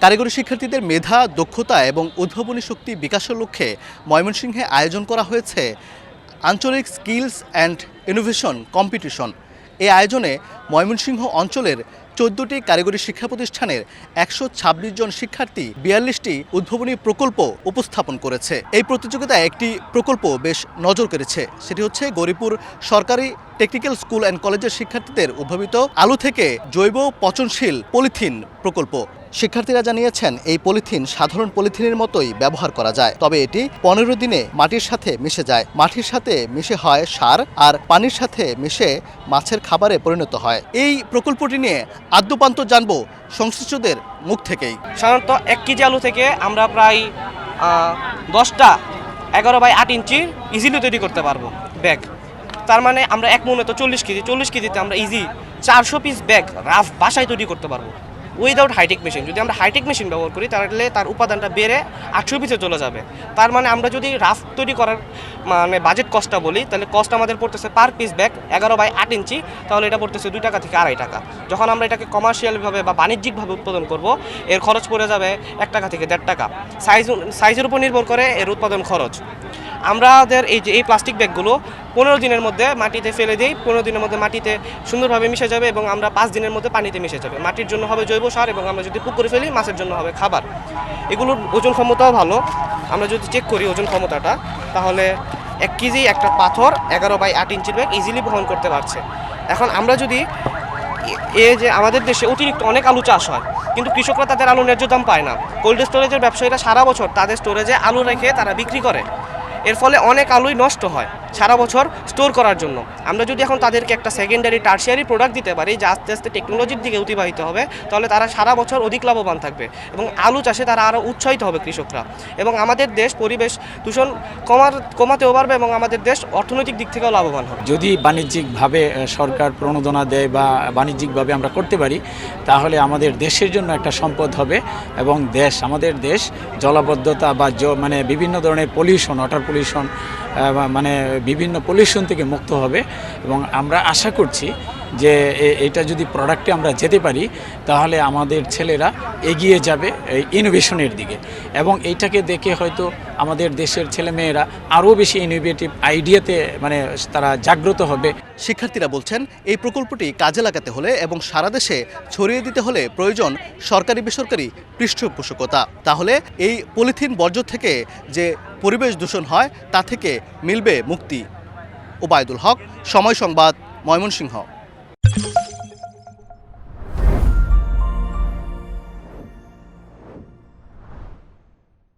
কারিগরি শিক্ষার্থীদের মেধা, দক্ষতা এবং উদ্ভাবনী শক্তি বিকাশের লক্ষ্যে ময়মনসিংহে আয়োজন করা হয়েছে আঞ্চলিক স্কিলস অ্যান্ড ইনোভেশন কম্পিটিশন। এই আয়োজনে ময়মনসিংহ অঞ্চলের 14টি কারিগরি শিক্ষা প্রতিষ্ঠানের 126 জন শিক্ষার্থী 42টি উদ্ভাবনী প্রকল্প উপস্থাপন করেছে। এই প্রতিযোগিতায় একটি প্রকল্প বেশ নজর কেড়েছে, সেটি হচ্ছে গৌরীপুর সরকারি টেকনিক্যাল স্কুল অ্যান্ড কলেজের শিক্ষার্থীদের উদ্ভাবিত আলু থেকে জৈব পচনশীল পলিথিন প্রকল্প। শিক্ষার্থীরা জানিয়েছেন এই পলিথিন সাধারণ পলিথিনের মতোই ব্যবহার করা যায়, তবে এটি 15 দিনে মাটির সাথে মিশে যায়। মাটির সাথে মিশে হয় সার, আর পানির সাথে মিশে মাছের খাবারে পরিণত হয়। এই প্রকল্পটি নিয়ে আদ্যপান্ত জানবো সংশ্লিষ্টদের মুখ থেকেই। সাধারণত 1 কেজি আলু থেকে আমরা প্রায় 10টা 11 বাই 8 ইঞ্চি ইজিলি তৈরি করতে পারবো ব্যাগ। তার মানে আমরা 1 মনে তো 40 কেজিতে আমরা ইজি 400 পিস ব্যাগ রাফ বাসায় তৈরি করতে পারবো উইদাউট হাইটেক মেশিন। যদি আমরা হাইটেক মেশিন ব্যবহার করি তাহলে তার উপাদানটা বেড়ে 800 পিসে চলে যাবে। তার মানে আমরা যদি রাফ তৈরি করার মানে বাজেট কস্টটা বলি, তাহলে কস্ট আমাদের পড়তেছে পার পিস ব্যাগ 11 বাই 8 ইঞ্চি, তাহলে এটা পড়তেছে 2 টাকা থেকে 2.5 টাকা। যখন আমরা এটাকে কমার্শিয়ালভাবে বা বাণিজ্যিকভাবে উৎপাদন করব, এর খরচ পড়ে যাবে 1 টাকা থেকে 1.5 টাকা। সাইজের উপর নির্ভর করে এর উৎপাদন খরচ। আমাদের এই প্লাস্টিক ব্যাগগুলো 15 দিনের মধ্যে মাটিতে ফেলে দিই। 15 দিনের মধ্যে মাটিতে সুন্দরভাবে মিশে যাবে এবং আমরা 5 দিনের মধ্যে পানিতে মিশে যাবে। মাটির জন্য হবে জৈব সার এবং আমরা যদি পুকুরে ফেলি মাছের জন্য হবে খাবার। এগুলোর ওজন ক্ষমতাও ভালো। আমরা যদি চেক করি ওজন ক্ষমতাটা, তাহলে 1 কেজি একটা পাথর 11 বাই 8 ইঞ্চির ব্যাগ ইজিলি বহন করতে পারছে। এখন আমরা যদি যে আমাদের দেশে অতিরিক্ত অনেক আলু চাষ হয়, কিন্তু কৃষকরা তাদের আলু ন্যায্য দাম পায় না। কোল্ড স্টোরেজের ব্যবসায়ীরা সারা বছর তাদের স্টোরেজে আলু রেখে তারা বিক্রি করে। এর ফলে অনেক আলুই নষ্ট হয় সারা বছর স্টোর করার জন্য। আমরা যদি এখন তাদেরকে একটা সেকেন্ডারি টার্সিয়ারি প্রোডাক্ট দিতে পারি, যা আস্তে আস্তে টেকনোলজির দিকে অতিবাহিত হবে, তাহলে তারা সারা বছর অধিক লাভবান থাকবে এবং আলু চাষে তারা আরও উৎসাহিত হবে কৃষকরা। এবং আমাদের দেশ পরিবেশ দূষণ কমাতেও পারবে এবং আমাদের দেশ অর্থনৈতিক দিক থেকেও লাভবান হবে। যদি বাণিজ্যিকভাবে সরকার প্রণোদনা দেয় বা বাণিজ্যিকভাবে আমরা করতে পারি, তাহলে আমাদের দেশের জন্য একটা সম্পদ হবে এবং আমাদের দেশ জলাবদ্ধতা বা মানে বিভিন্ন ধরনের পলিউশন, ওয়াটার পলিউশন, মানে বিভিন্ন পলিউশন থেকে মুক্ত হবে। এবং আমরা আশা করছি যে এটা যদি প্রোডাক্টে আমরা যেতে পারি, তাহলে আমাদের ছেলেরা এগিয়ে যাবে এই ইনোভেশনের দিকে এবং এইটাকে দেখে হয়তো আমাদের দেশের ছেলেমেয়েরা আরও বেশি ইনোভেটিভ আইডিয়াতে মানে তারা জাগ্রত হবে। শিক্ষার্থীরা বলছেন এই প্রকল্পটি কাজে লাগাতে হলে এবং সারা দেশে ছড়িয়ে দিতে হলে প্রয়োজন সরকারি বেসরকারি পৃষ্ঠপোষকতা। তাহলে এই পলিথিন বর্জ্য থেকে যে পরিবেশ দূষণ হয় তা থেকে মিলবে মুক্তি। ওবায়দুল হক, সময় সংবাদ, ময়মনসিংহ।